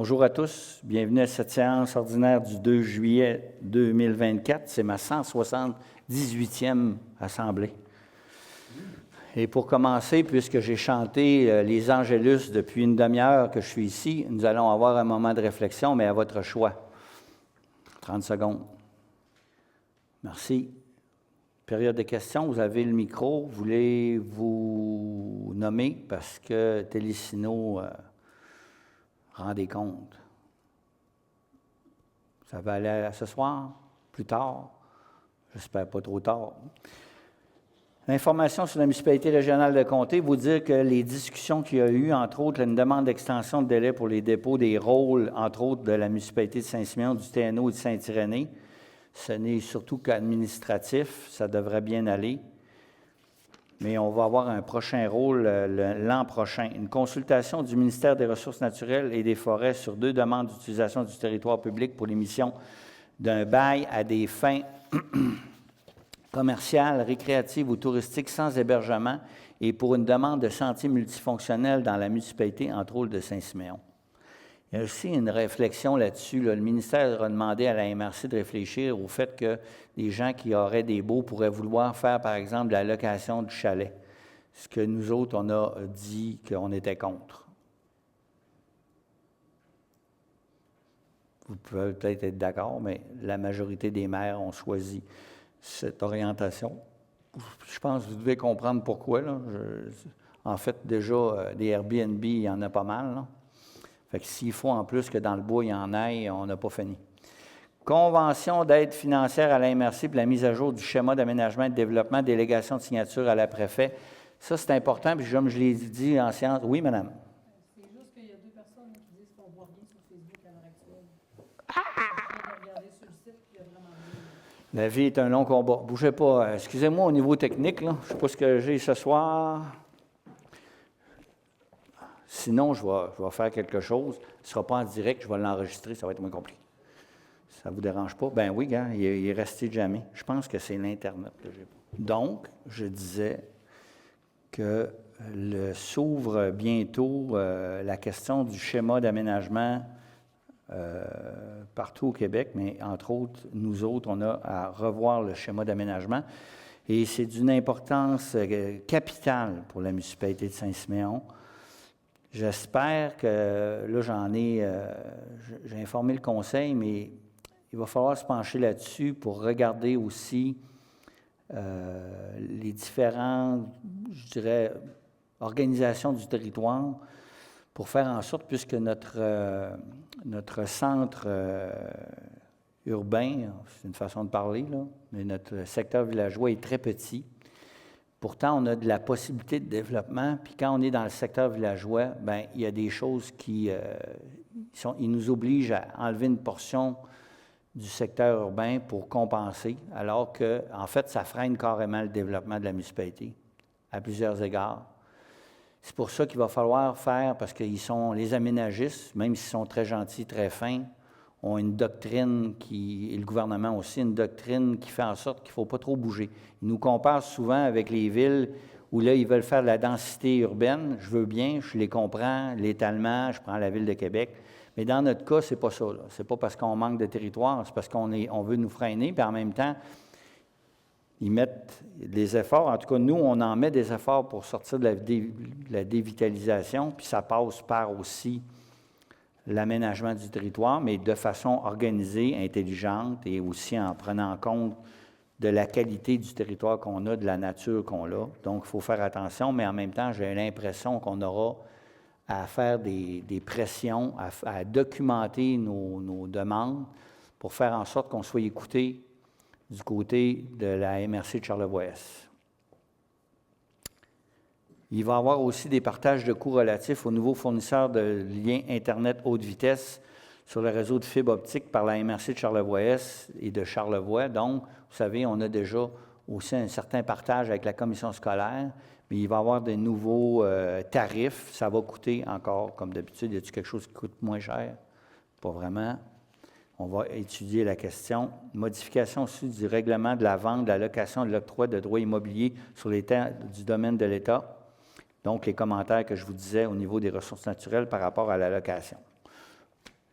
Bonjour à tous, bienvenue à cette séance ordinaire du 2 juillet 2024. C'est ma 178e assemblée. Et pour commencer, puisque j'ai chanté les Angélus depuis une demi-heure que je suis ici, nous allons avoir un moment de réflexion, mais à votre choix. 30 secondes. Merci. Période de questions, vous avez le micro. Voulez-vous nommer parce que Télésino rendez compte. Ça va aller à ce soir, plus tard, j'espère pas trop tard. L'information sur la municipalité régionale de Comté, vous dire que les discussions qu'il y a eu, entre autres, une demande d'extension de délai pour les dépôts des rôles, entre autres, de la municipalité de Saint-Siméon, du TNO et de Saint-Irénée. Ce n'est surtout qu'administratif, ça devrait bien aller. Mais on va avoir un prochain rôle l'an prochain. Une consultation du ministère des Ressources naturelles et des Forêts sur 2 demandes d'utilisation du territoire public pour l'émission d'un bail à des fins commerciales, récréatives ou touristiques sans hébergement et pour une demande de sentier multifonctionnel dans la municipalité, entre autres de Saint-Siméon. Il y a aussi une réflexion là-dessus. Le ministère a demandé à la MRC de réfléchir au fait que les gens qui auraient des baux pourraient vouloir faire, par exemple, la location du chalet. Ce que nous autres, on a dit qu'on était contre. Vous pouvez peut-être être d'accord, mais la majorité des maires ont choisi cette orientation. Je pense que vous devez comprendre pourquoi. Là. En fait, déjà, des Airbnb, il y en a pas mal. Là. Fait que s'il faut en plus que dans le bois, il y en ait, on n'a pas fini. Convention d'aide financière à la MRC pour la mise à jour du schéma d'aménagement et de développement, délégation de signature à la préfet. Ça, c'est important, puis comme je l'ai dit en séance. Oui, madame? C'est juste qu'il y a 2 personnes qui disent qu'on voit rien sur Facebook à l'heure actuelle. Je viens de regarder sur le site, puis il y a vraiment rien. La vie est un long combat. Bougez pas. Excusez-moi au niveau technique, là. Je ne sais pas ce que j'ai ce soir. Sinon, je vais faire quelque chose. Ce ne sera pas en direct, je vais l'enregistrer, ça va être moins compliqué. Ça ne vous dérange pas? Ben oui, gars, il est resté jamais. Je pense que c'est l'Internet que j'ai pas. Donc, je disais que s'ouvre bientôt la question du schéma d'aménagement partout au Québec, mais entre autres, nous autres, on a à revoir le schéma d'aménagement. Et c'est d'une importance capitale pour la municipalité de Saint-Siméon. J'espère que, là, j'ai informé le conseil, mais il va falloir se pencher là-dessus pour regarder aussi les différentes, je dirais, organisations du territoire pour faire en sorte, puisque notre centre urbain, c'est une façon de parler, là, mais notre secteur villageois est très petit. Pourtant, on a de la possibilité de développement, puis quand on est dans le secteur villageois, bien, il y a des choses qui ils nous obligent à enlever une portion du secteur urbain pour compenser, alors que, en fait, ça freine carrément le développement de la municipalité, à plusieurs égards. C'est pour ça qu'il va falloir faire, parce qu'ils sont les aménagistes, même s'ils sont très gentils, très fins, ont une doctrine et le gouvernement aussi, une doctrine qui fait en sorte qu'il ne faut pas trop bouger. Ils nous comparent souvent avec les villes où là, ils veulent faire de la densité urbaine. Je veux bien, je les comprends, l'étalement, je prends la ville de Québec. Mais dans notre cas, ce n'est pas ça. Ce n'est pas parce qu'on manque de territoire, c'est parce qu'on veut nous freiner, puis en même temps, ils mettent des efforts. En tout cas, nous, on en met des efforts pour sortir de la dévitalisation, puis ça passe par aussi l'aménagement du territoire, mais de façon organisée, intelligente et aussi en prenant compte de la qualité du territoire qu'on a, de la nature qu'on a. Donc, il faut faire attention, mais en même temps, j'ai l'impression qu'on aura à faire des pressions, à documenter nos demandes pour faire en sorte qu'on soit écouté du côté de la MRC de Charlevoix-Est. Il va y avoir aussi des partages de coûts relatifs aux nouveaux fournisseurs de liens Internet haute vitesse sur le réseau de fibre optique par la MRC de Charlevoix-Est et de Charlevoix. Donc, vous savez, on a déjà aussi un certain partage avec la commission scolaire, mais il va y avoir de nouveaux tarifs. Ça va coûter encore, comme d'habitude, y a-t-il quelque chose qui coûte moins cher? Pas vraiment. On va étudier la question. Modification aussi du règlement de la vente, de la location et de l'octroi de droits immobiliers sur les terres du domaine de l'État. Donc, les commentaires que je vous disais au niveau des ressources naturelles par rapport à la location.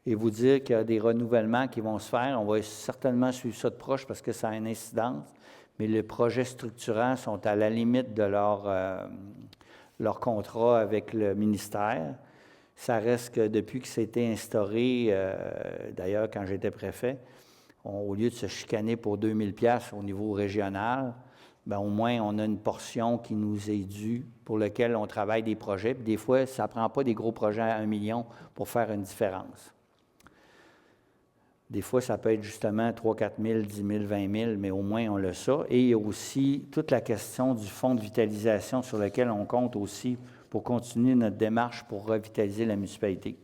et vous dire qu'il y a des renouvellements qui vont se faire. On va certainement suivre ça de proche parce que ça a une incidence, mais les projets structurants sont à la limite de leur contrat avec le ministère. Ça reste que depuis que c'était instauré, d'ailleurs quand j'étais préfet, au lieu de se chicaner pour 2000 pièces au niveau régional, bien, au moins on a une portion qui nous est due pour laquelle on travaille des projets. Puis des fois, ça ne prend pas des gros projets à 1 million pour faire une différence. Des fois, ça peut être justement 3 000, 4 000, 10 000, 20 000, mais au moins on l'a ça. Et il y a aussi toute la question du fonds de vitalisation sur lequel on compte aussi pour continuer notre démarche pour revitaliser la municipalité.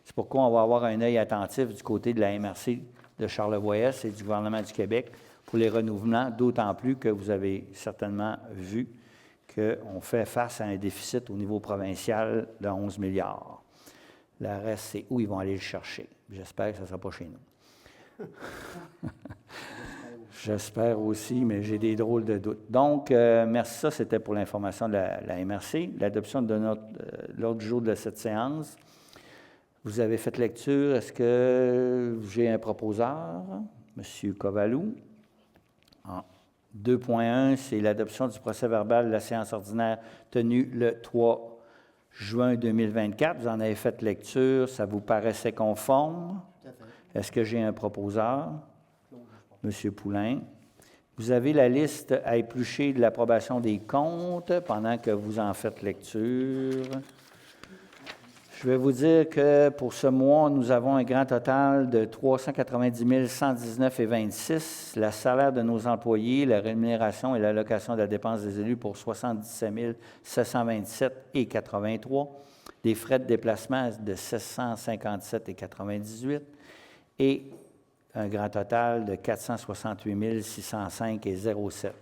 C'est pourquoi on va avoir un œil attentif du côté de la MRC de Charlevoix-Est et du gouvernement du Québec pour les renouvellements, d'autant plus que vous avez certainement vu qu'on fait face à un déficit au niveau provincial de 11 milliards. Le reste, c'est où ils vont aller le chercher. J'espère que ce ne sera pas chez nous. J'espère aussi, mais j'ai des drôles de doutes. Donc, merci. Ça, c'était pour l'information de la MRC. L'adoption de l'ordre du jour de cette séance. Vous avez fait lecture. Est-ce que j'ai un proposeur? M. Kovalou. 2.1, c'est l'adoption du procès-verbal de la séance ordinaire tenue le 3 juin 2024. Vous en avez fait lecture. Ça vous paraissait conforme? Est-ce que j'ai un proposeur? M. Poulain. Vous avez la liste à éplucher de l'approbation des comptes pendant que vous en faites lecture. Je vais vous dire que pour ce mois, nous avons un grand total de 390 119,26 $. Le salaire de nos employés, la rémunération et l'allocation de la dépense des élus pour 77 727,83 $. Des frais de déplacement de 757,98 $. Et un grand total de 468 605,07 $.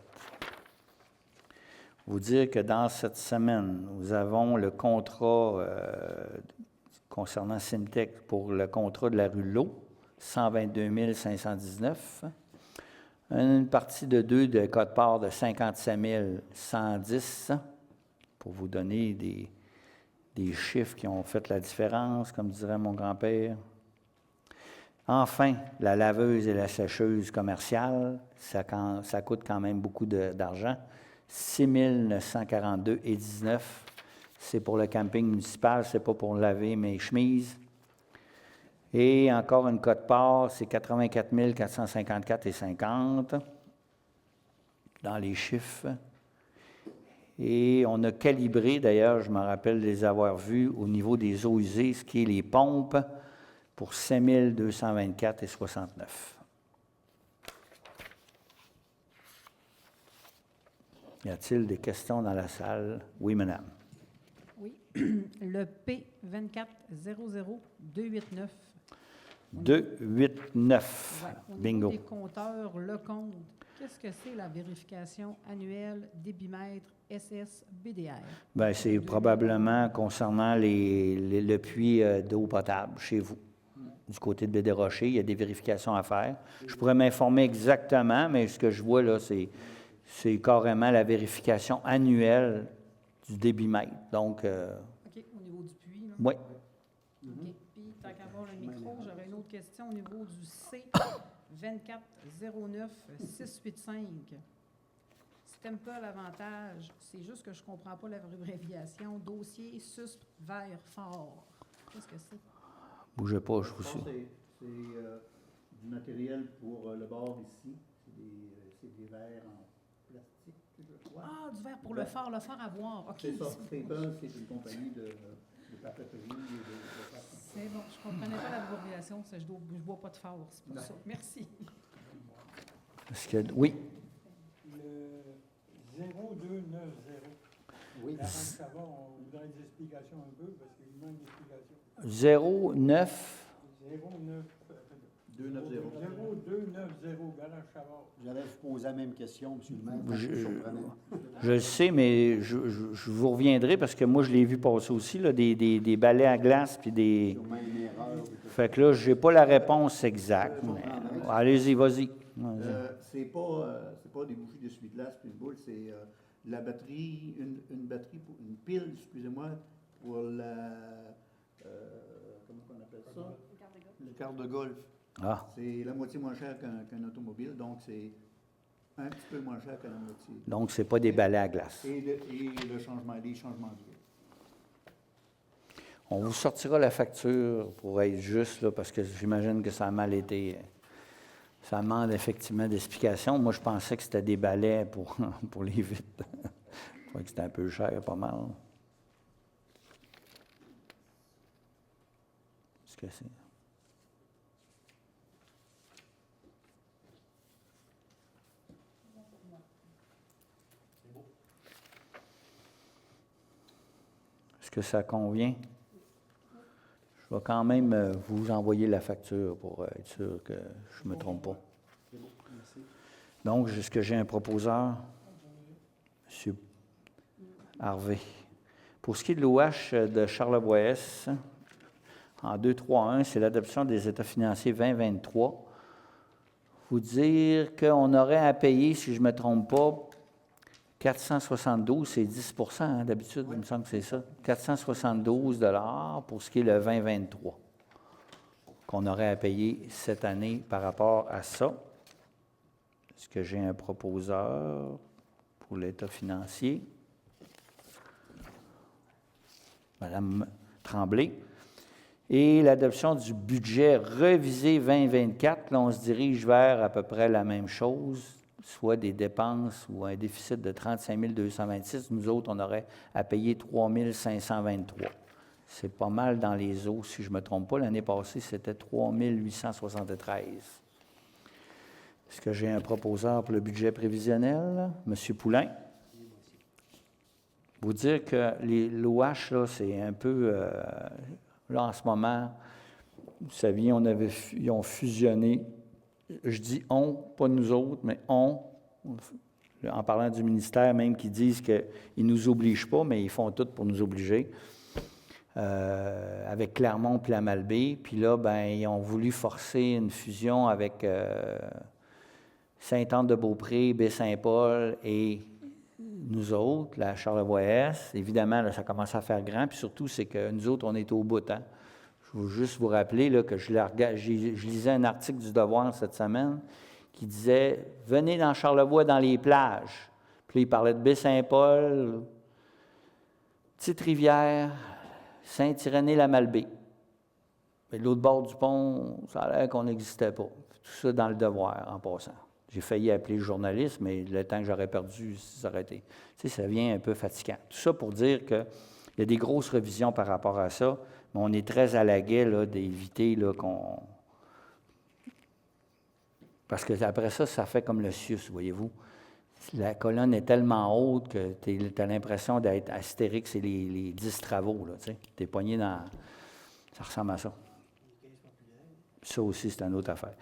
Vous dire que dans cette semaine, nous avons le contrat concernant Simtech pour le contrat de la rue Lot, 122 519. Une partie de 2 de Côte-Port de 57 110, pour vous donner des chiffres qui ont fait la différence, comme dirait mon grand-père. Enfin, la laveuse et la sécheuse commerciale, ça coûte quand même beaucoup d'argent. 6 942,19 $. C'est pour le camping municipal, ce n'est pas pour laver mes chemises. Et encore une cote-part, c'est 84 454,50 $ dans les chiffres. Et on a calibré, d'ailleurs, je me rappelle les avoir vus au niveau des eaux usées, ce qui est les pompes, pour 5 224,69 $. Y a-t-il des questions dans la salle? Oui, madame. Oui. Le P2400289. 289. Ouais. Au Bingo. niveau des compteurs, le compte, qu'est-ce que c'est la vérification annuelle débitmètre SS-BDR? Bien, c'est probablement concernant le puits d'eau potable chez vous. Du côté de Baie-des-Rochers, il y a des vérifications à faire. Je pourrais m'informer exactement, mais ce que je vois là, c'est carrément la vérification annuelle du débitmètre. Donc, OK, au niveau du puits, là? oui. OK. Puis, tant qu'à avoir le micro, j'aurais une autre question au niveau du C2409685. Si tu n'aimes pas l'avantage, c'est juste que je ne comprends pas l'abréviation. Dossier SUSP vert fort. Qu'est-ce que c'est? Bougez pas, je vous suis. C'est du matériel pour le bord ici. C'est des verres en plastique, je crois. Ah, du verre pour le fort à boire. OK. C'est ça. Staple, c'est une compagnie de papeterie et de C'est bon, je ne comprenais pas l'abréviation, je ne bois pas de fort, c'est pour ça. Merci. Est-ce que, oui. Le 0290. Oui. Avant que ça va, on voudrait des explications un peu, parce qu'il manque d'explications. 09. 290. 0290, Garage Chavard. J'allais vous poser la même question, M. le maire. Je le sais, mais je vous reviendrai parce que moi, je l'ai vu passer aussi, là, des balais à glace puis des. Fait que là, je n'ai pas la réponse exacte. Allez-y, vas-y. C'est pas des bougies de suie-glace puis une boule, c'est la batterie, une batterie, une pile, excusez-moi, pour la. Comment on appelle ça? le quart de golf. Ah, C'est la moitié moins cher qu'un automobile, donc c'est un petit peu moins cher que la moitié. donc c'est pas des balais à glace. Et les changements d'huile. On vous sortira la facture pour être juste, là, parce que j'imagine que ça a mal été. Ça demande effectivement d'explications. Moi, je pensais que c'était des balais pour, pour les vitres. Je crois que c'était un peu cher, pas mal. Est-ce que c'est. Est-ce que ça convient? Je vais quand même vous envoyer la facture pour être sûr que je ne me trompe pas. C'est bon, merci. Donc, est-ce que j'ai un proposeur? M. Harvey. Pour ce qui est de l'OH de Charlevoix-Est, en 2.3.1, c'est l'adoption des états financiers 2023. Vous dire qu'on aurait à payer, si je ne me trompe pas, 472, c'est 10 hein, d'habitude, il me semble que c'est ça. 472 $ pour ce qui est le 2023, qu'on aurait à payer cette année par rapport à ça. Est-ce que j'ai un proposeur pour l'état financier? Madame Tremblay. Et l'adoption du budget revisé 2024, là, on se dirige vers à peu près la même chose, soit des dépenses ou un déficit de 35 226. Nous autres, on aurait à payer 3 523. C'est pas mal dans les eaux, si je ne me trompe pas. L'année passée, c'était 3 873. Est-ce que j'ai un proposeur pour le budget prévisionnel? M. Poulain. Vous dire que l'OH, là, c'est un peu... là, en ce moment, vous saviez, ils ont fusionné. Je dis « on », pas nous autres, mais « on », en parlant du ministère même, qui disent qu'ils ne nous obligent pas, mais ils font tout pour nous obliger, avec Clermont puis la Malbaie. Puis là, ben, ils ont voulu forcer une fusion avec Sainte-Anne-de-Beaupré, Baie-Saint-Paul et nous autres, la Charlevoix-Est. Évidemment, là, ça commence à faire grand, puis surtout, c'est que nous autres, on est au bout. Hein? Je veux juste vous rappeler là, que je lisais un article du Devoir cette semaine qui disait « Venez dans Charlevoix dans les plages ». Puis il parlait de Baie-Saint-Paul, Petite-Rivière, Saint-Irénée-la-Malbaie. Mais de l'autre bord du pont, ça a l'air qu'on n'existait pas. Tout ça dans le Devoir, en passant. J'ai failli appeler le journaliste, mais le temps que j'aurais perdu, ça aurait été... Tu sais, ça devient un peu fatigant. Tout ça pour dire qu'il y a des grosses révisions par rapport à ça, mais on est très à l'aguet là, d'éviter là, qu'on... Parce que après ça, ça fait comme le CIUS, voyez-vous. La colonne est tellement haute que tu as l'impression d'être Astérix et les 10 travaux. Tu es poigné dans... Ça ressemble à ça. Ça aussi, c'est une autre affaire.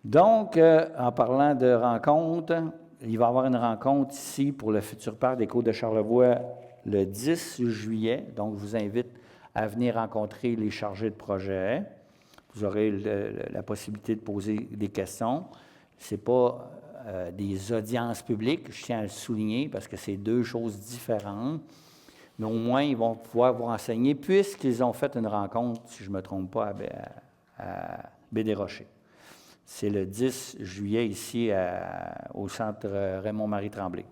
Donc, en parlant de rencontres, il va y avoir une rencontre ici pour le futur parc des Côtes de Charlevoix le 10 juillet. Donc, je vous invite à venir rencontrer les chargés de projet. Vous aurez la possibilité de poser des questions. Ce n'est pas des audiences publiques, je tiens à le souligner, parce que c'est deux choses différentes. Mais au moins, ils vont pouvoir vous renseigner, puisqu'ils ont fait une rencontre, si je ne me trompe pas, à Baie-des-Rochers. C'est le 10 juillet ici au centre Raymond-Marie Tremblay.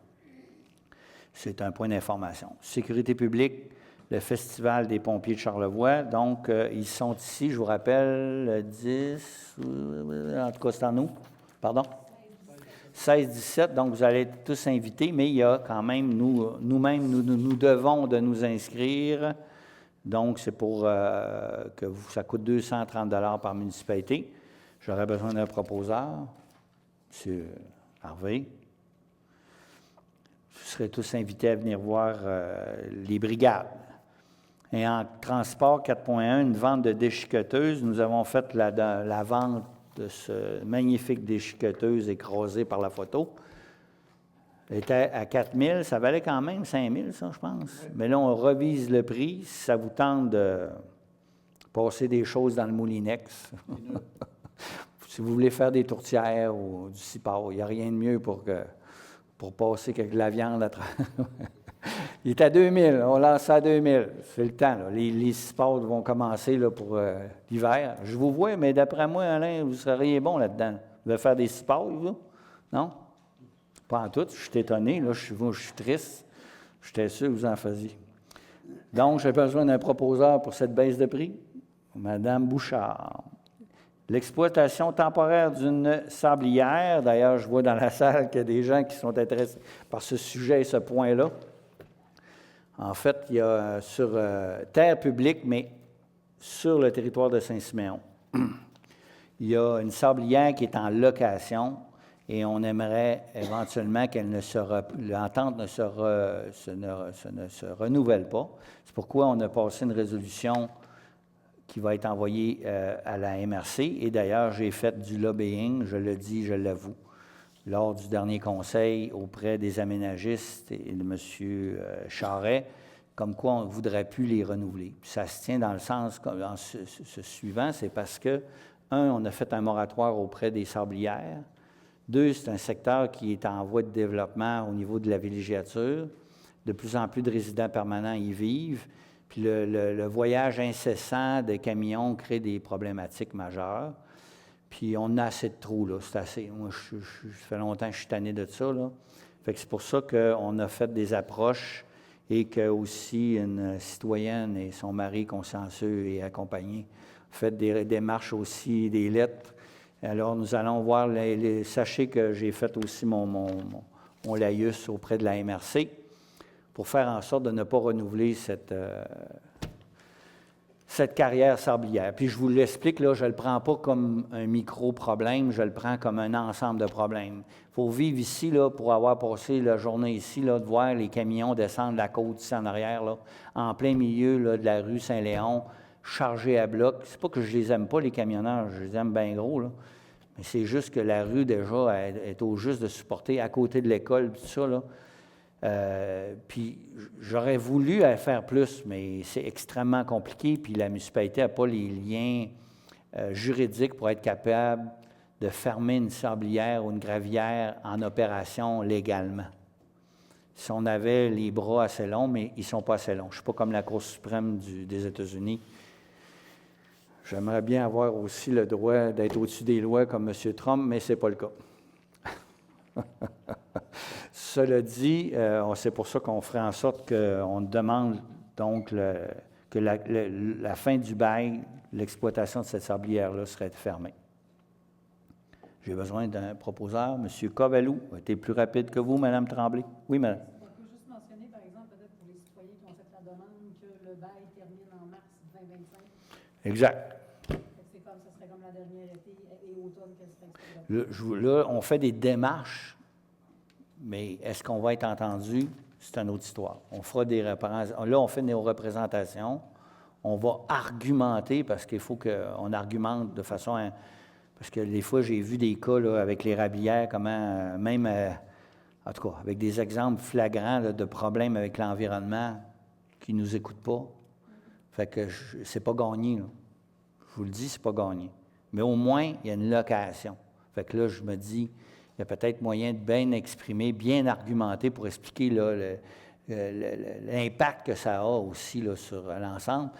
C'est un point d'information. Sécurité publique, le Festival des pompiers de Charlevoix. Donc, ils sont ici, je vous rappelle, le 10, en tout cas, c'est en août. Pardon? 16-17, donc vous allez être tous invités, mais il y a quand même, nous-mêmes, nous devons de nous inscrire. Donc, c'est pour que ça coûte 230 $ par municipalité. J'aurais besoin d'un proposeur, M. Harvey. Vous serez tous invités à venir voir les brigades. Et en transport 4.1, une vente de déchiqueteuse. Nous avons fait la vente de ce magnifique déchiqueteuse écrasée par la photo. Elle était à 4 000, ça valait quand même 5 000, ça, je pense. Oui. Mais là, on revise le prix. Si ça vous tente de passer des choses dans le Moulinex, si vous voulez faire des tourtières ou du cipard, il n'y a rien de mieux pour passer de la viande à travers. Il est à 2000, on lance ça à 2000. C'est le temps, là. Les sports vont commencer là, pour l'hiver. Je vous vois, mais d'après moi, Alain, vous seriez bon là-dedans. Vous allez faire des sports, vous? Non? Pas en tout. Je suis étonné, là. Je suis triste. J'étais sûr que vous en faisiez. Donc, j'ai besoin d'un proposeur pour cette baisse de prix. Madame Bouchard. L'exploitation temporaire d'une sablière. D'ailleurs, je vois dans la salle qu'il y a des gens qui sont intéressés par ce sujet et ce point-là. En fait, il y a sur terre publique, mais sur le territoire de Saint-Siméon, il y a une sablière qui est en location et on aimerait éventuellement l'entente ne se renouvelle pas. C'est pourquoi on a passé une résolution qui va être envoyée à la MRC. Et d'ailleurs, j'ai fait du lobbying, je le dis, je l'avoue, lors du dernier conseil auprès des aménagistes et de M. Charret, comme quoi on ne voudrait plus les renouveler. Puis ça se tient dans le sens, dans ce suivant, c'est parce que, un, on a fait un moratoire auprès des sablières. Deux, c'est un secteur qui est en voie de développement au niveau de la villégiature. De plus en plus de résidents permanents y vivent. Puis le voyage incessant des camions crée des problématiques majeures. Puis on a assez de trous, là. C'est assez. Moi, ça fait longtemps que je suis tanné de ça, là. Fait que c'est pour ça qu'on a fait des approches et que aussi une citoyenne et son mari consciencieux et accompagné fait des démarches aussi, des lettres. Alors, nous allons voir, sachez que j'ai fait aussi mon laïus auprès de la MRC pour faire en sorte de ne pas renouveler cette carrière sablière. Puis je vous l'explique, là, je ne le prends pas comme un micro-problème, je le prends comme un ensemble de problèmes. Il faut vivre ici, là, pour avoir passé la journée ici, là, de voir les camions descendre la côte ici en arrière, là, en plein milieu là, de la rue Saint-Léon, chargés à bloc. C'est pas que je les aime pas, les camionneurs, je les aime bien gros, là. Mais c'est juste que la rue, déjà, est au juste de supporter à côté de l'école, tout ça, là. Puis j'aurais voulu faire plus, mais c'est extrêmement compliqué, puis la municipalité n'a pas les liens juridiques pour être capable de fermer une sablière ou une gravière en opération légalement. Si on avait les bras assez longs, mais ils ne sont pas assez longs. Je ne suis pas comme la Cour suprême des États-Unis. J'aimerais bien avoir aussi le droit d'être au-dessus des lois comme M. Trump, mais ce n'est pas le cas. Cela dit, c'est pour ça qu'on ferait en sorte qu'on demande donc que la fin du bail, l'exploitation de cette sablière-là serait fermée. J'ai besoin d'un proposeur. M. Covalou a été plus rapide que vous, Mme Tremblay. Oui, madame. On peut juste mentionner, par exemple, peut-être pour les citoyens qui ont fait la demande, que le bail termine en mars 2025. Exact. Ça serait comme la dernière été et automne qu'elle serait exploitée. Là, on fait des démarches, mais est-ce qu'on va être entendu? C'est une autre histoire. On fera des représentations. Là, on fait nos représentations. On va argumenter parce qu'il faut qu'on argumente de façon parce que des fois, j'ai vu des cas là, avec les rablières, comment même, en tout cas, avec des exemples flagrants là, de problèmes avec l'environnement qui ne nous écoutent pas. Fait que c'est pas gagné, là. Je vous le dis, c'est pas gagné. Mais au moins, il y a une location. Fait que là, je me dis, il y a peut-être moyen de bien exprimer, bien argumenter pour expliquer là, l'impact que ça a aussi là, sur l'ensemble.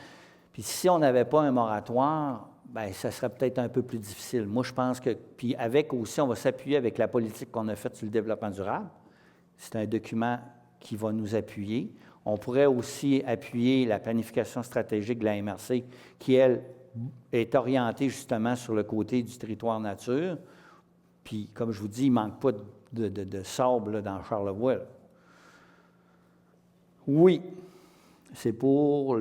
Puis si on n'avait pas un moratoire, bien, ça serait peut-être un peu plus difficile. Moi, je pense que, puis avec aussi, on va s'appuyer avec la politique qu'on a faite sur le développement durable. C'est un document qui va nous appuyer. On pourrait aussi appuyer la planification stratégique de la MRC, qui, elle, est orientée justement sur le côté du territoire nature. Puis, comme je vous dis, il ne manque pas de sable là, dans Charlevoix. Là. Oui, c'est pour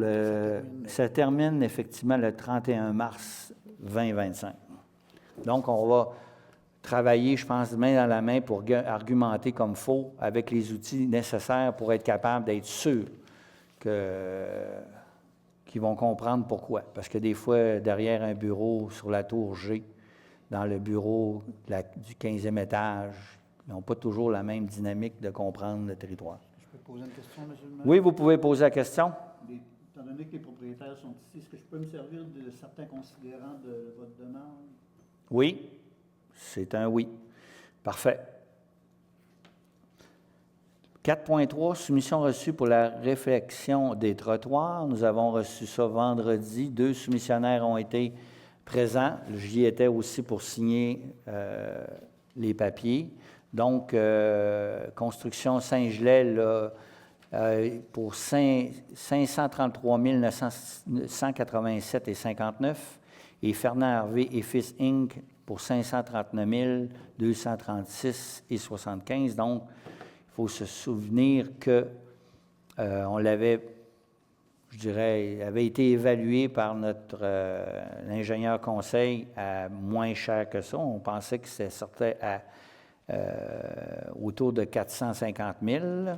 ça termine effectivement le 31 mars 2025. Donc, on va travailler, je pense, main dans la main pour argumenter comme il faut avec les outils nécessaires pour être capable d'être sûr qu'ils vont comprendre pourquoi. Parce que des fois, derrière un bureau sur la tour G, dans le bureau du 15e étage, ils n'ont pas toujours la même dynamique de comprendre le territoire. Je peux poser une question, M. le maire? Oui, vous pouvez poser la question. Étant donné que les propriétaires sont ici, est-ce que je peux me servir de certains considérants de votre demande? Oui, c'est un oui. Parfait. 4.3, soumission reçue pour la réflexion des trottoirs. Nous avons reçu ça vendredi. 2 soumissionnaires ont été présents. J'y étais aussi pour signer les papiers. Donc, Construction Saint-Gelais, là, pour 533 987,59 et Fernand Harvey et Fils Inc. pour 539 236,75. Donc, il faut se souvenir que on l'avait, je dirais, avait été évalué par notre ingénieur conseil à moins cher que ça. On pensait que ça sortait à autour de 450 000. Il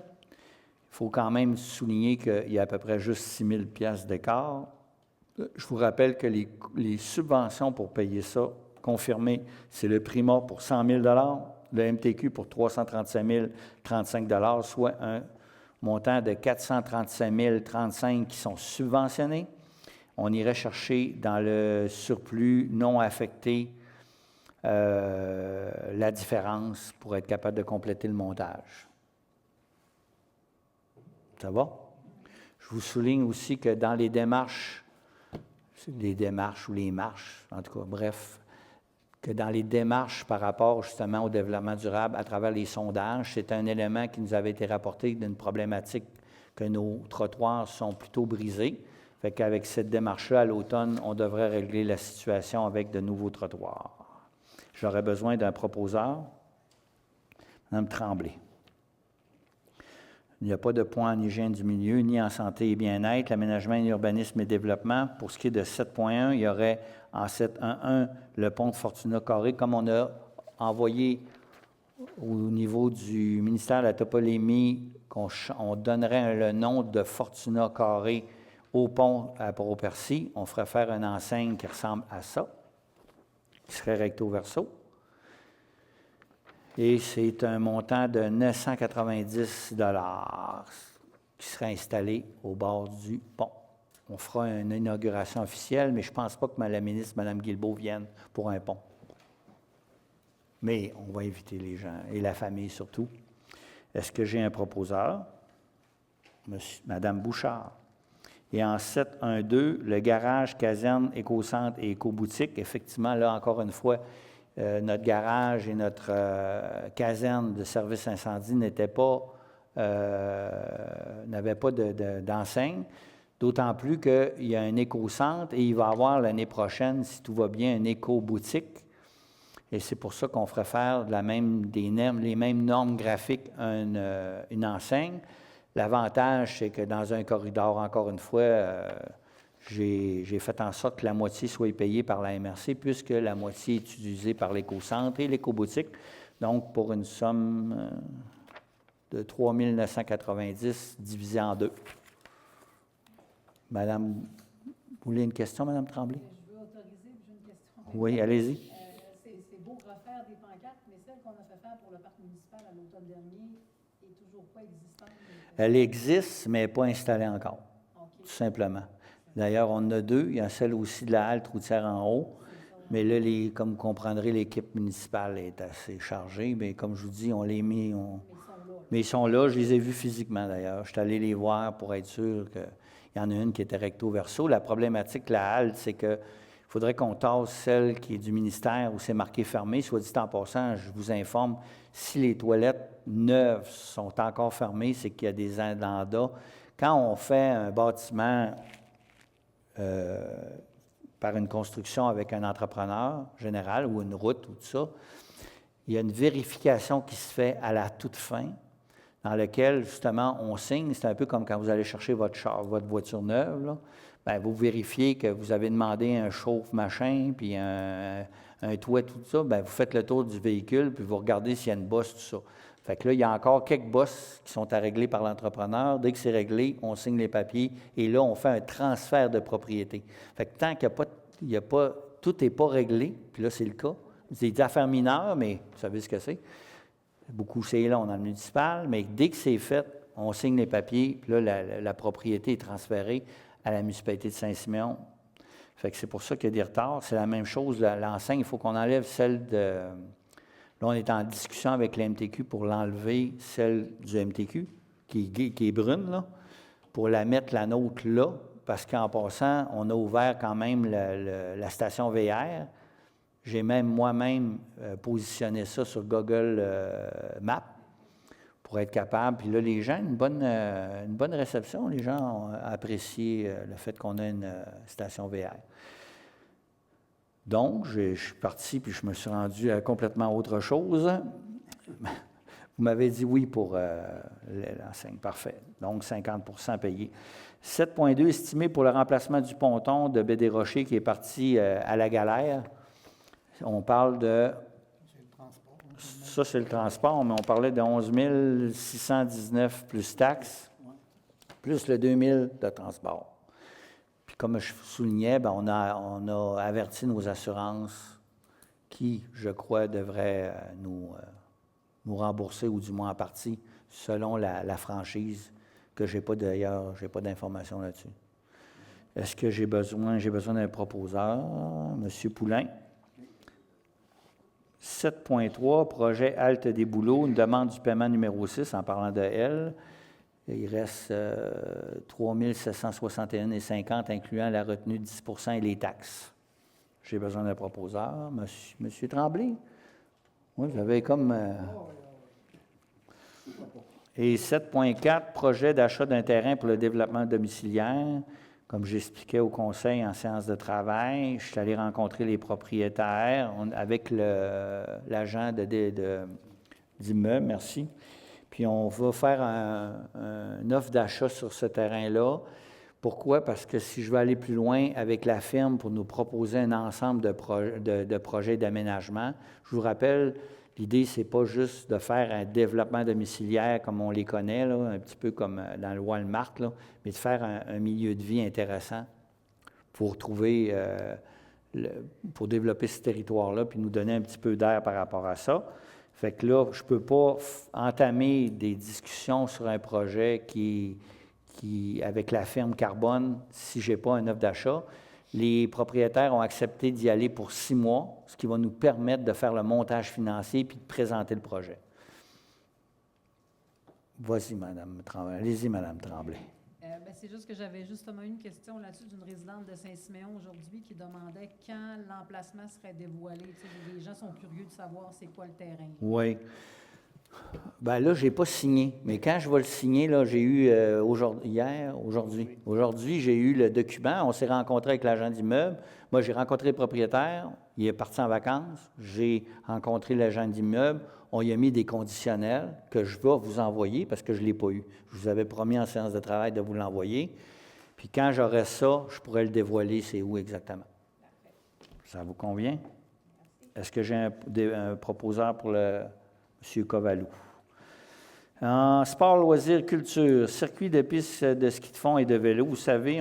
faut quand même souligner qu'il y a à peu près juste 6 000 piastres d'écart. Je vous rappelle que les subventions pour payer ça, confirmées, c'est le Prima pour 100 000 le MTQ pour 335 035 soit un montant de 435 035 qui sont subventionnés. On irait chercher dans le surplus non affecté la différence pour être capable de compléter le montage. Ça va? Je vous souligne aussi que dans les démarches ou les marches, en tout cas, bref, que dans les démarches par rapport justement au développement durable à travers les sondages, c'est un élément qui nous avait été rapporté d'une problématique que nos trottoirs sont plutôt brisés. Fait qu'avec cette démarche-là, à l'automne, on devrait régler la situation avec de nouveaux trottoirs. J'aurais besoin d'un proposeur. Mme Tremblay. Il n'y a pas de point en hygiène du milieu, ni en santé et bien-être. L'aménagement, l'urbanisme et développement. Pour ce qui est de 7.1, il y aurait en 7.1.1 le pont de Fortuna-Carré, comme on a envoyé au niveau du ministère de la toponymie, on donnerait le nom de Fortuna-Carré au pont à Port-au-Percy. On ferait faire une enseigne qui ressemble à ça, qui serait recto-verso. Et c'est un montant de 990 $ qui serait installé au bord du pont. On fera une inauguration officielle, mais je ne pense pas que la ministre, Mme Guilbeault, vienne pour un pont. Mais on va inviter les gens, et la famille surtout. Est-ce que j'ai un proposeur? Mme Bouchard. Et en 7.1.2, le garage, caserne, éco-centre et éco-boutique. Effectivement, là, encore une fois, notre garage et notre caserne de service incendie n'avaient pas d'enseigne, d'autant plus qu'il y a un éco-centre et il va y avoir l'année prochaine, si tout va bien, un éco-boutique. Et c'est pour ça qu'on ferait faire les mêmes normes graphiques une enseigne. L'avantage, c'est que dans un corridor, encore une fois, j'ai fait en sorte que la moitié soit payée par la MRC, puisque la moitié est utilisée par l'éco-centre et l'éco-boutique. Donc, pour une somme de 3 990 divisé en 2. Madame, vous voulez une question, Madame Tremblay? Je veux autoriser, j'ai une question. Oui, allez-y. C'est beau refaire des pancartes, mais celle qu'on a fait faire pour le parc municipal à l'automne dernier n'est toujours pas existante. Elle existe, mais pas installée encore, Okay. tout simplement. D'ailleurs, on en a 2. Il y a celle aussi de la halte routière en haut. Mais là, comme vous comprendrez, l'équipe municipale est assez chargée. Mais comme je vous dis, on les met. Mais ils sont là. Je les ai vus physiquement, d'ailleurs. Je suis allé les voir pour être sûr qu'il y en a une qui était recto-verso. La problématique de la halte, c'est qu'il faudrait qu'on tasse celle qui est du ministère où c'est marqué fermé. Soit dit en passant, je vous informe, si les toilettes neuves sont encore fermées, c'est qu'il y a des indendats. Quand on fait un bâtiment par une construction avec un entrepreneur général ou une route ou tout ça, il y a une vérification qui se fait à la toute fin, dans laquelle, justement, on signe. C'est un peu comme quand vous allez chercher votre voiture neuve, là. Bien, vous vérifiez que vous avez demandé un chauffe-machin, puis un toit, tout ça. Bien, vous faites le tour du véhicule, puis vous regardez s'il y a une bosse, tout ça. Fait que là, il y a encore quelques bosses qui sont à régler par l'entrepreneur. Dès que c'est réglé, on signe les papiers et là, on fait un transfert de propriété. Fait que tant qu'il n'y a pas, tout n'est pas réglé, puis là, c'est le cas. C'est des affaires mineures, mais vous savez ce que c'est. Beaucoup, c'est long dans le municipal, mais dès que c'est fait, on signe les papiers, puis là, la propriété est transférée à la municipalité de Saint-Siméon. Fait que c'est pour ça qu'il y a des retards. C'est la même chose, l'enseigne, il faut qu'on enlève celle Là, on est en discussion avec la MTQ pour l'enlever, celle du MTQ, qui est brune, là, pour la mettre la nôtre là, parce qu'en passant, on a ouvert quand même la station VR. J'ai même moi-même positionné ça sur Google Maps pour être capable. Puis là, les gens, une bonne réception. Les gens ont apprécié le fait qu'on ait une station VR. Donc, je suis parti, puis je me suis rendu à complètement autre chose. Vous m'avez dit oui pour l'enseigne. Parfait. Donc, 50 payé. 7,2 estimé pour le remplacement du ponton de Baie-des-Rochers qui est parti à la galère. On parle de... C'est le transport. Ça, c'est le transport, mais on parlait de 11 619 plus taxes, plus le 2 000 de transport. Puis comme je soulignais, bien, on a averti nos assurances qui, je crois, devraient nous rembourser, ou du moins en partie, selon la franchise, que j'ai pas d'informations là-dessus. Est-ce que j'ai besoin d'un proposeur? M. Poulain. 7,3, projet Halte des Bouleaux, une demande du paiement numéro 6, en parlant de elle. Il reste 3 761,50, incluant la retenue de 10 % et les taxes. J'ai besoin d'un proposeur. Monsieur Tremblay? Oui, j'avais comme... Et 7,4, projet d'achat d'un terrain pour le développement domiciliaire. Comme j'expliquais au conseil en séance de travail, je suis allé rencontrer les propriétaires avec l'agent d'immeuble, merci. Puis on va faire une offre d'achat sur ce terrain-là. Pourquoi? Parce que si je veux aller plus loin avec la firme pour nous proposer un ensemble de projets d'aménagement, je vous rappelle, l'idée, ce n'est pas juste de faire un développement domiciliaire comme on les connaît, là, un petit peu comme dans le Walmart, là, mais de faire un milieu de vie intéressant pour trouver, pour développer ce territoire-là, puis nous donner un petit peu d'air par rapport à ça. Fait que là, je ne peux pas entamer des discussions sur un projet qui avec la firme Carbone si je n'ai pas une offre d'achat. Les propriétaires ont accepté d'y aller pour 6 mois, ce qui va nous permettre de faire le montage financier puis de présenter le projet. Vas-y, Mme Tremblay. Allez-y, Mme Tremblay. C'est juste que j'avais justement une question là-dessus d'une résidente de Saint-Siméon aujourd'hui qui demandait quand l'emplacement serait dévoilé. Tu sais, les gens sont curieux de savoir c'est quoi le terrain. Oui. Bien là, je n'ai pas signé, mais quand je vais le signer, là, j'ai eu aujourd'hui, j'ai eu le document, on s'est rencontré avec l'agent d'immeuble, moi j'ai rencontré le propriétaire, il est parti en vacances, j'ai rencontré l'agent d'immeuble, on y a mis des conditionnels que je vais vous envoyer parce que je ne l'ai pas eu. Je vous avais promis en séance de travail de vous l'envoyer, puis quand j'aurai ça, je pourrai le dévoiler, c'est où exactement. Ça vous convient? Est-ce que j'ai un proposeur pour M. Covalou? En sport, loisirs, culture, circuit de pistes de ski de fond et de vélo, vous savez,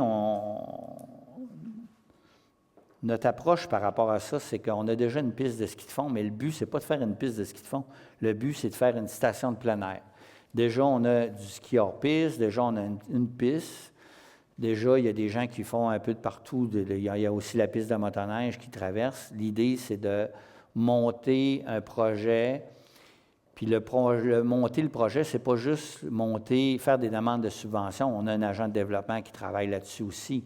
notre approche par rapport à ça, c'est qu'on a déjà une piste de ski de fond, mais le but, ce n'est pas de faire une piste de ski de fond. Le but, c'est de faire une station de plein air. Déjà, on a du ski hors piste, déjà, on a une piste. Déjà, il y a des gens qui font un peu de partout. Il y a aussi la piste de motoneige qui traverse. L'idée, c'est de monter un projet. Puis monter le projet, ce n'est pas juste faire des demandes de subvention. On a un agent de développement qui travaille là-dessus aussi.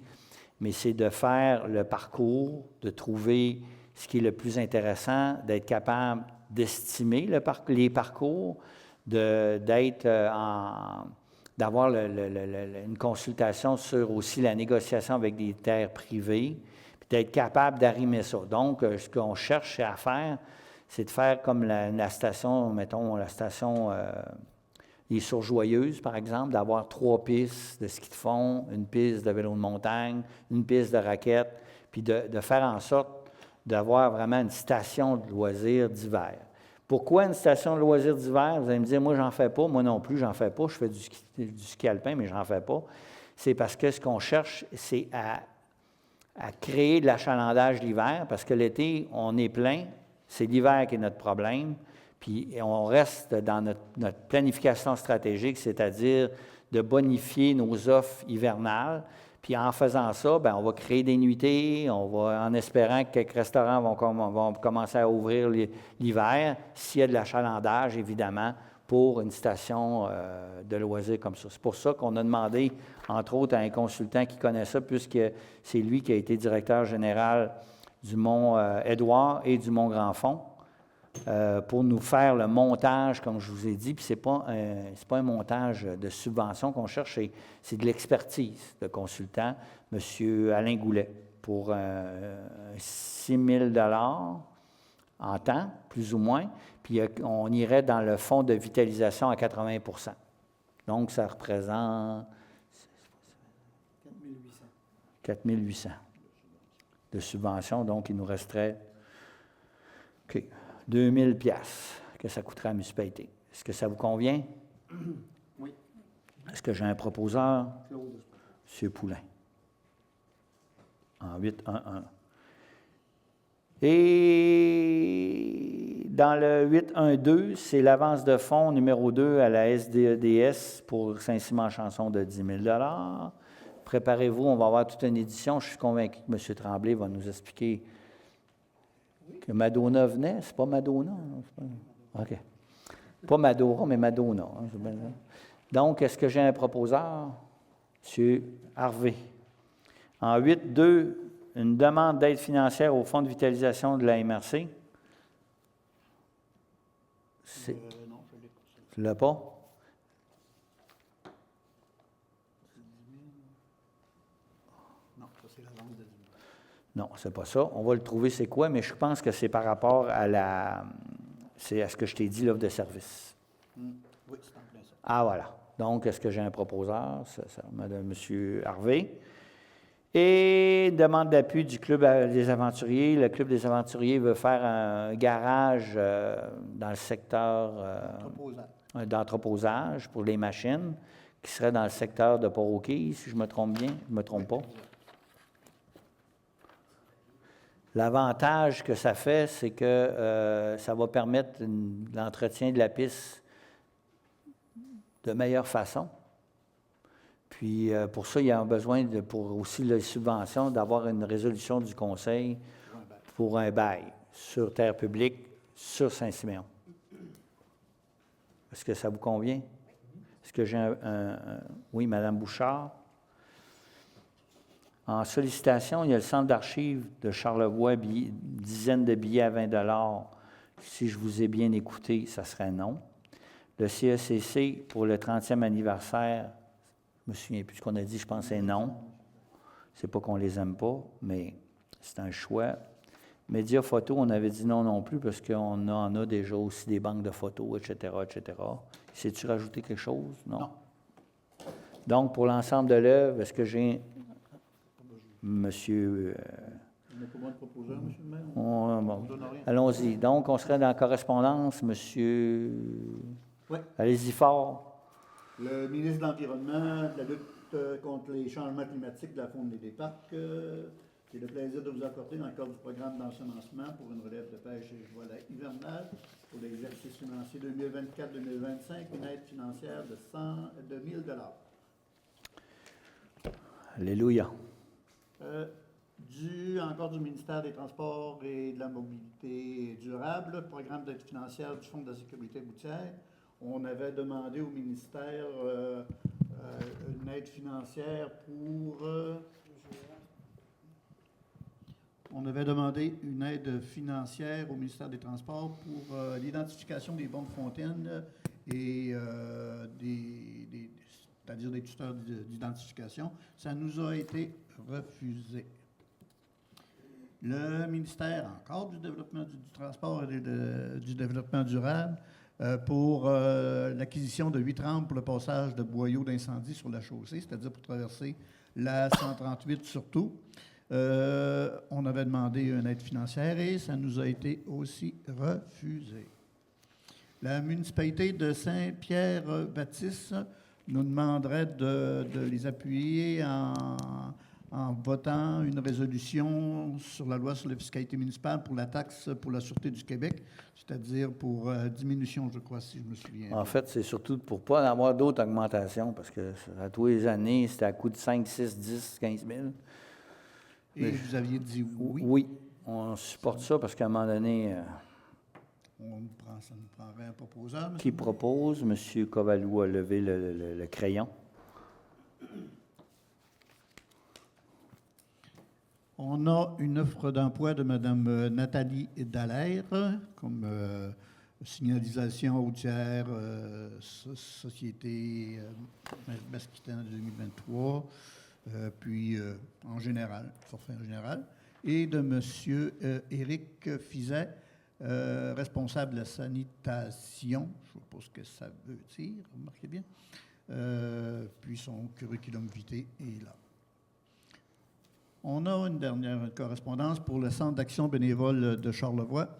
Mais c'est de faire le parcours, de trouver ce qui est le plus intéressant, d'être capable d'estimer les parcours, d'avoir une consultation sur aussi la négociation avec des terres privées, puis d'être capable d'arrimer ça. Donc, ce qu'on cherche à faire, c'est de faire comme la station, mettons, la station les Sources-Joyeuses, par exemple, d'avoir 3 pistes de ski de fond, une piste de vélo de montagne, une piste de raquettes, puis de faire en sorte d'avoir vraiment une station de loisirs d'hiver. Pourquoi une station de loisirs d'hiver? Vous allez me dire, moi, j'en fais pas, moi non plus, j'en fais pas, je fais du ski alpin, mais j'en fais pas. C'est parce que ce qu'on cherche, c'est à créer de l'achalandage l'hiver, parce que l'été, on est plein, c'est l'hiver qui est notre problème, puis on reste dans notre planification stratégique, c'est-à-dire de bonifier nos offres hivernales. Puis en faisant ça, bien, on va créer des nuitées, on va, en espérant que quelques restaurants vont commencer à ouvrir l'hiver, s'il y a de l'achalandage, évidemment, pour une station de loisirs comme ça. C'est pour ça qu'on a demandé, entre autres, à un consultant qui connaît ça, puisque c'est lui qui a été directeur général du Mont-Édouard et du Mont-Grand-Fond, pour nous faire le montage, comme je vous ai dit. Puis ce n'est pas un montage de subvention qu'on cherche, c'est de l'expertise de consultant, M. Alain Goulet, pour 6 000 en temps, plus ou moins. Puis on irait dans le fonds de vitalisation à 80 %. Donc, ça représente 4 800 de subvention. Donc, il nous resterait 2 000 piastres que ça coûterait à la municipalité. Est-ce que ça vous convient? Oui. Est-ce que j'ai un proposeur? Claude. M. Poulain. En 8.1.1. Et dans le 8.1.2, c'est l'avance de fonds numéro 2 à la SDEDS pour Saint-Simon-Chanson de 10 000 $. Préparez-vous, on va avoir toute une édition. Je suis convaincu que M. Tremblay va nous expliquer que Madonna venait. C'est pas Madonna? Non? OK. Pas Madora, mais Madonna. Hein, c'est bien ça. Donc, est-ce que j'ai un proposeur? M. Harvey. En 8.2, une demande d'aide financière au Fonds de vitalisation de la MRC. Non, je l'ai. Tu ne l'as pas? Non, ça c'est l'avance de 10 000. Non, c'est pas ça. On va le trouver, c'est quoi, mais je pense que c'est par rapport à ce que je t'ai dit, l'offre de service. Oui, c'est en plein ça. Ah, voilà. Donc, est-ce que j'ai un proposeur? Ça, Madame, M. Harvey. Et demande d'appui du Club des aventuriers. Le Club des aventuriers veut faire un garage dans le secteur d'entreposage pour les machines, qui serait dans le secteur de Port-au-Quai, si je me trompe bien. Je ne me trompe pas. L'avantage que ça fait, c'est que ça va permettre l'entretien de la piste de meilleure façon. Puis pour ça, il y a un besoin, pour aussi les subventions, d'avoir une résolution du conseil pour un bail sur terre publique, sur Saint-Siméon. Est-ce que ça vous convient? Est-ce que j'ai Oui, Mme Bouchard. En sollicitation, il y a le centre d'archives de Charlevoix, dizaine de billets à 20 $. Si je vous ai bien écouté, ça serait non. Le CECC, pour le 30e anniversaire, je ne me souviens plus ce qu'on a dit, je pense que c'est non. C'est pas qu'on les aime pas, mais c'est un choix. Médias photos, on avait dit non plus, parce qu'on en a déjà aussi des banques de photos, etc., etc. Sais-tu rajouter quelque chose? Non. Donc, pour l'ensemble de l'œuvre, est-ce que j'ai... Monsieur... Il n'y a pas moins de proposeurs, monsieur le maire? Bon. Allons-y. Donc, on serait dans la correspondance, monsieur... Oui. Allez-y fort. Le ministre de l'Environnement, de la lutte contre les changements climatiques, de la faune et des parcs, j'ai le plaisir de vous apporter dans le cadre du programme d'ensemencement pour une relève de pêche et voilà, hivernale pour l'exercice financier 2024-2025, une aide financière de 1 000 $. Alléluia. Encore du ministère des Transports et de la Mobilité durable, programme d'aide financière du Fonds de la sécurité routière. On avait demandé au ministère une aide financière pour... on avait demandé une aide financière au ministère des Transports pour l'identification des bornes fontaines et c'est-à-dire des tuteurs d'identification. Ça nous a été refusé. Le ministère, encore du développement du transport et du développement durable, pour l'acquisition de 8 rampes pour le passage de boyaux d'incendie sur la chaussée, c'est-à-dire pour traverser la 138 surtout. On avait demandé une aide financière et ça nous a été aussi refusé. La municipalité de Saint-Pierre-Baptiste nous demanderait de les appuyer en votant une résolution sur la loi sur la fiscalité municipale pour la taxe pour la Sûreté du Québec, c'est-à-dire pour diminution, je crois, si je me souviens. En fait, c'est surtout pour ne pas avoir d'autres augmentations, parce que à tous les années, c'était à coût de 5, 6, 10, 15 000. Et vous aviez dit oui. Oui, on supporte ça parce qu'à un moment donné, Ça nous prendrait un proposeur, monsieur. qui propose? M. Kovalou a levé le crayon. On a une offre d'emploi de Mme Nathalie Dallaire comme signalisation routière, société Masquitaine 2023, puis en général, forfait en général, et de M. Éric Fizet, responsable de la sanitation, je ne sais pas ce que ça veut dire, remarquez bien, puis son curriculum vitae est là. On a une dernière correspondance pour le Centre d'action bénévole de Charlevoix.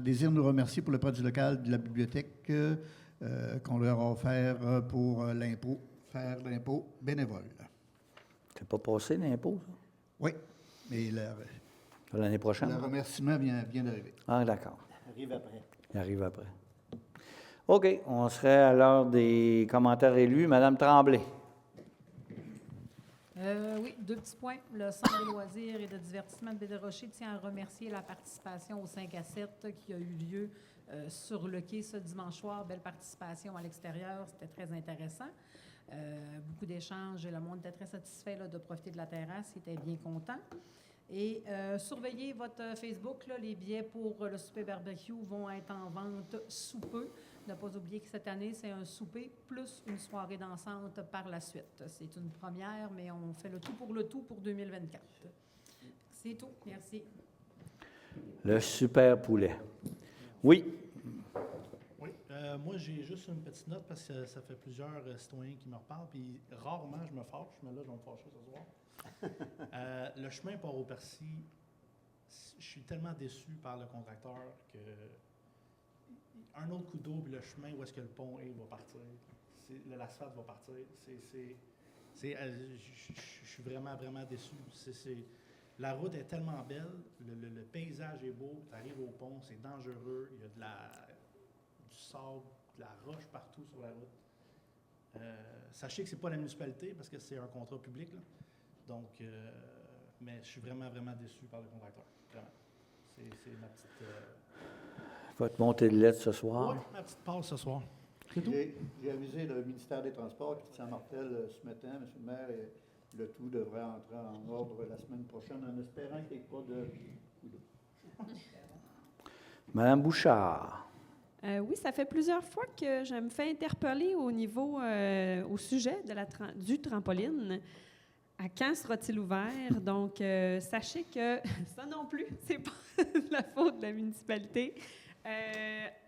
Désire nous remercier pour le prêt du local de la bibliothèque qu'on leur a offert pour faire l'impôt bénévole. C'est pas passé l'impôt, ça? Oui, mais L'année prochaine? le remerciement vient d'arriver. Ah, d'accord. Arrive après. Il arrive après. OK, on serait à l'heure des commentaires élus. Madame Tremblay. Oui, 2 petits points. Le Centre de loisirs et de divertissement de Baie-des-Rochers tient à remercier la participation au 5 à 7 qui a eu lieu sur le quai ce dimanche soir. Belle participation à l'extérieur, c'était très intéressant. Beaucoup d'échanges et le monde était très satisfait là, de profiter de la terrasse, il était bien content. Et surveillez votre Facebook, là, les billets pour le souper barbecue vont être en vente sous peu. Ne pas oublier que cette année, c'est un souper plus une soirée dansante par la suite. C'est une première, mais on fait le tout pour 2024. C'est tout. Merci. Le super poulet. Oui. Oui, moi j'ai juste une petite note parce que ça fait plusieurs citoyens qui me reparlent, puis rarement je me fâche, mais là je vais me fâcher ce soir. Le chemin Port-au-Percy, je suis tellement déçu par le contracteur que un autre coup d'eau, puis le chemin où est-ce que le pont est va partir. L'asphalte va partir. Je suis vraiment, vraiment déçu. La route est tellement belle, le paysage est beau, tu arrives au pont, c'est dangereux, il y a du sable, de la roche partout sur la route. Sachez que ce n'est pas la municipalité parce que c'est un contrat public, là. Donc, mais je suis vraiment, vraiment déçu par le contracteur. Vraiment. C'est ma petite... Votre montée de lettre ce soir. Oui, ma petite passe ce soir. C'est tout. J'ai avisé le ministère des Transports, Christian Martel, ce matin, M. le maire, et le tout devrait entrer en ordre la semaine prochaine en espérant qu'il n'y ait pas de... Madame Bouchard. Oui, ça fait plusieurs fois que je me fais interpeller au sujet du trampoline. À quand sera-t-il ouvert? Donc, sachez que ça non plus, c'est pas de la faute de la municipalité.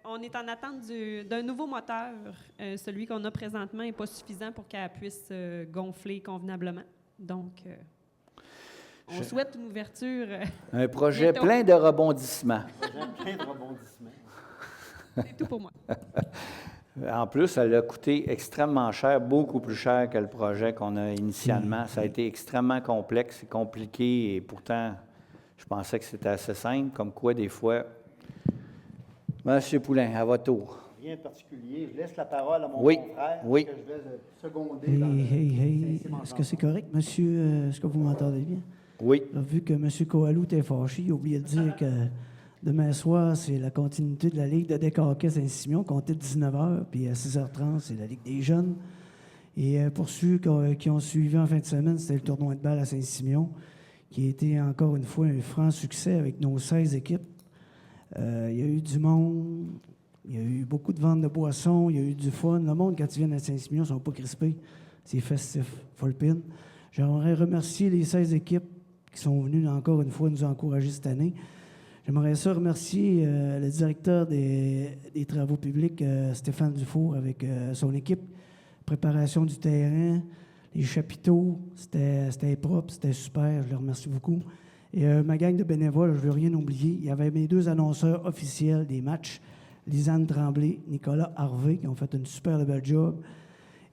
On est en attente d'un nouveau moteur. Celui qu'on a présentement n'est pas suffisant pour qu'elle puisse gonfler convenablement. Donc, on souhaite une ouverture. Un projet bientôt. plein de rebondissements. Plein de rebondissements. C'est tout pour moi. En plus, elle a coûté extrêmement cher, beaucoup plus cher que le projet qu'on a initialement. Ça a été extrêmement complexe et compliqué, et pourtant, je pensais que c'était assez simple, comme quoi, des fois... Monsieur Poulain, à votre tour. Rien de particulier. Je laisse la parole à mon Oui, confrère oui. que je vais seconder Hey, dans le hey. Saint-Simon Est-ce que c'est correct, monsieur? Est-ce que vous m'entendez bien? Oui. Là, vu que M. Koalou était fâché, il a oublié de dire que demain soir, c'est la continuité de la Ligue de décaquet Saint-Simeon, comptée de 19h, puis à 6h30, c'est la Ligue des jeunes. Et pour ceux qui ont suivi en fin de semaine, c'était le tournoi de balle à Saint-Simeon, qui a été encore une fois un franc succès avec nos 16 équipes. Il y a eu du monde, il y a eu beaucoup de ventes de boissons, il y a eu du fun. Le monde, quand ils viennent à Saint-Simeon, ne sont pas crispés. C'est festif, full pin. J'aimerais remercier les 16 équipes qui sont venues encore une fois nous encourager cette année. J'aimerais ça remercier le directeur des travaux publics, Stéphane Dufour, avec son équipe. Préparation du terrain, les chapiteaux, c'était propre, c'était super. Je le remercie beaucoup. Et ma gang de bénévoles, je ne veux rien oublier. Il y avait mes 2 annonceurs officiels des matchs, Lisanne Tremblay, Nicolas Harvey, qui ont fait une super belle job.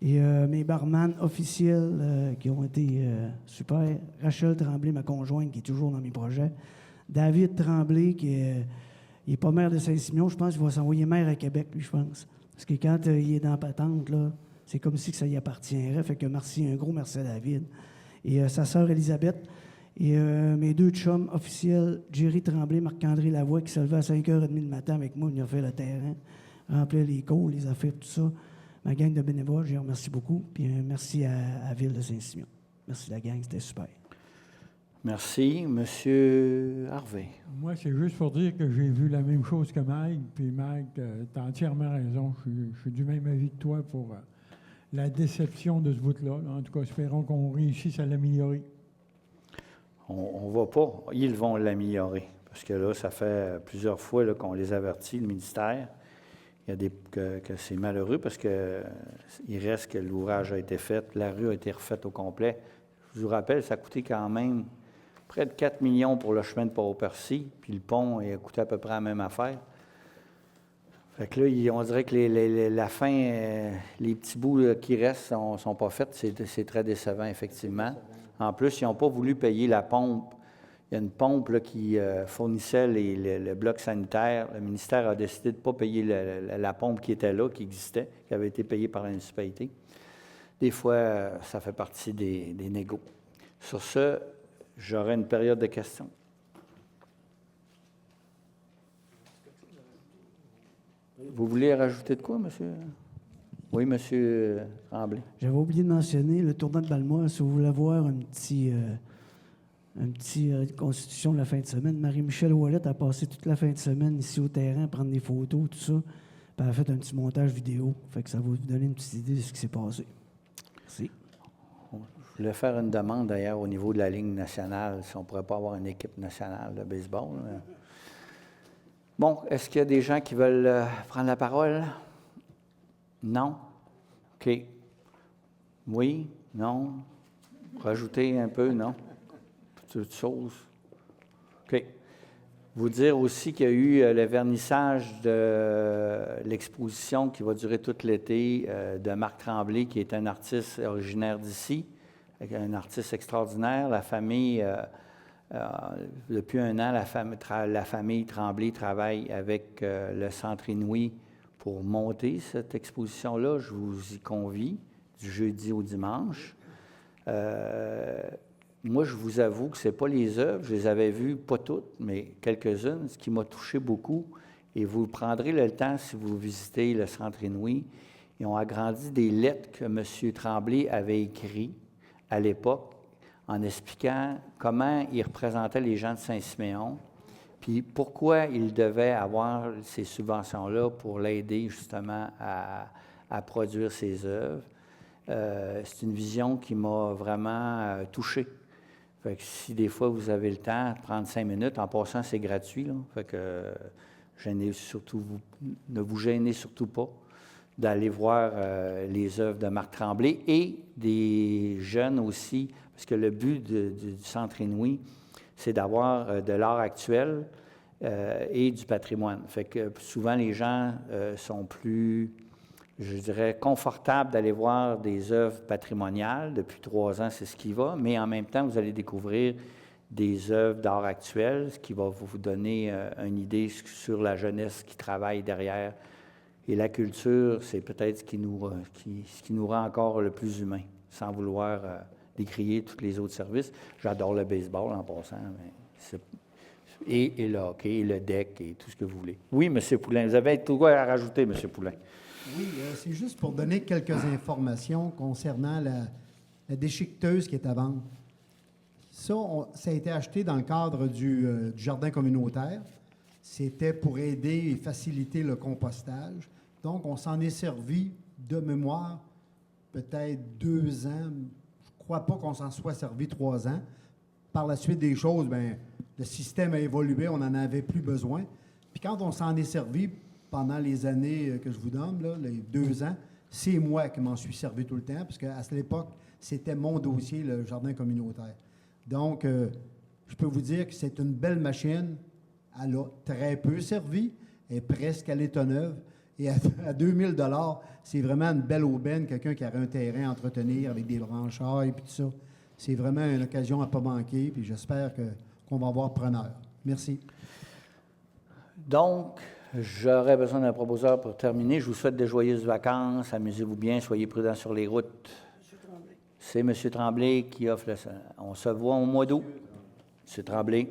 Et mes barman officiels qui ont été super. Rachel Tremblay, ma conjointe, qui est toujours dans mes projets. David Tremblay, qui est pas maire de Saint-Simeon. Je pense qu'il va s'envoyer maire à Québec, lui, je pense. Parce que quand il est dans la patente, là, c'est comme si que ça y appartiendrait. Fait que merci, un gros merci à David. Et sa sœur Elisabeth. Et mes 2 chums officiels, Jerry Tremblay, Marc-André Lavoie, qui se levaient à 5h30 le matin avec moi, venir faire le terrain, remplir les cours, les affaires, tout ça. Ma gang de bénévoles, je les remercie beaucoup. Puis merci à la Ville de Saint-Simeon. Merci la gang, c'était super. Merci. Monsieur Harvey. Moi, c'est juste pour dire que j'ai vu la même chose que Mike. Puis Mike, tu as entièrement raison. Je suis du même avis que toi pour la déception de ce bout-là. En tout cas, espérons qu'on réussisse à l'améliorer. On ne va pas. Ils vont l'améliorer. Parce que là, ça fait plusieurs fois là, qu'on les avertit, le ministère. Il y a que c'est malheureux parce qu'il reste que l'ouvrage a été fait, la rue a été refaite au complet. Je vous rappelle, ça a coûté quand même près de 4 millions pour le chemin de Port-au-Percy, puis le pont il a coûté à peu près la même affaire. Fait que là, on dirait que la fin, les petits bouts là, qui restent ne sont pas faits. C'est très décevant, effectivement. En plus, ils n'ont pas voulu payer la pompe. Il y a une pompe là, qui fournissait le bloc sanitaire. Le ministère a décidé de ne pas payer la pompe qui était là, qui existait, qui avait été payée par la municipalité. Des fois, ça fait partie des négos. Sur ce, j'aurai une période de questions. Vous voulez rajouter de quoi, monsieur? Oui, monsieur Tremblay. J'avais oublié de mentionner le tournoi de Balmois. Si vous voulez voir un petit constitution de la fin de semaine, Marie-Michel Ouellette a passé toute la fin de semaine ici au terrain, prendre des photos, tout ça. Puis elle a fait un petit montage vidéo. Fait que ça va vous donner une petite idée de ce qui s'est passé. Merci. Je voulais faire une demande d'ailleurs au niveau de la Ligue nationale, si on ne pourrait pas avoir une équipe nationale de baseball. Là. Bon, est-ce qu'il y a des gens qui veulent prendre la parole? Non? OK. Oui? Non? Rajouter un peu? Non? Toutes choses? OK. Vous dire aussi qu'il y a eu le vernissage de l'exposition qui va durer tout l'été de Marc Tremblay, qui est un artiste originaire d'ici, un artiste extraordinaire. La famille, depuis 1 an, la famille Tremblay travaille avec le Centre Inouï pour monter cette exposition-là. Je vous y convie, du jeudi au dimanche. Moi, je vous avoue que ce n'est pas les œuvres. Je les avais vues, pas toutes, mais quelques-unes, ce qui m'a touché beaucoup. Et vous prendrez le temps, si vous visitez le Centre Inouï, ils ont agrandi des lettres que M. Tremblay avait écrites à l'époque en expliquant comment il représentait les gens de Saint-Siméon, puis pourquoi il devait avoir ces subventions-là pour l'aider justement à produire ses œuvres. C'est une vision qui m'a vraiment touché. Fait que si des fois vous avez le temps de prendre 5 minutes, en passant, c'est gratuit, là. Fait que ne vous gênez surtout pas d'aller voir les œuvres de Marc Tremblay et des jeunes aussi, parce que le but du Centre Inouï, c'est d'avoir de l'art actuel et du patrimoine. Fait que souvent, les gens sont plus, je dirais, confortables d'aller voir des œuvres patrimoniales. Depuis 3 ans, c'est ce qui va. Mais en même temps, vous allez découvrir des œuvres d'art actuel, ce qui va vous donner une idée sur la jeunesse qui travaille derrière. Et la culture, c'est peut-être ce qui nous rend encore le plus humains, sans vouloir décrier tous les autres services. J'adore le baseball en passant, mais et le hockey, et le deck, et tout ce que vous voulez. Oui, M. Poulain, vous avez tout quoi à rajouter, M. Poulain? Oui, c'est juste pour donner quelques informations concernant la déchiqueteuse qui est à vendre. Ça, ça a été acheté dans le cadre du jardin communautaire. C'était pour aider et faciliter le compostage. Donc, on s'en est servi de mémoire peut-être 2 ans. Je ne crois pas qu'on s'en soit servi 3 ans. Par la suite des choses, bien, le système a évolué, on n'en avait plus besoin. Puis quand on s'en est servi pendant les années que je vous donne, là, les 2 ans, c'est moi qui m'en suis servi tout le temps, parce qu'à l'époque, c'était mon dossier, le jardin communautaire. Donc, je peux vous dire que c'est une belle machine. Elle a très peu servi, elle est presque à l'état neuve. Et à 2000 $, c'est vraiment une belle aubaine, quelqu'un qui aurait un terrain à entretenir avec des branchailles et tout ça. C'est vraiment une occasion à ne pas manquer, puis j'espère qu'on va avoir preneur. Merci. Donc, j'aurais besoin d'un proposeur pour terminer. Je vous souhaite de joyeuses vacances. Amusez-vous bien, soyez prudents sur les routes. C'est M. Tremblay qui offre On se voit au mois d'août. M. Tremblay.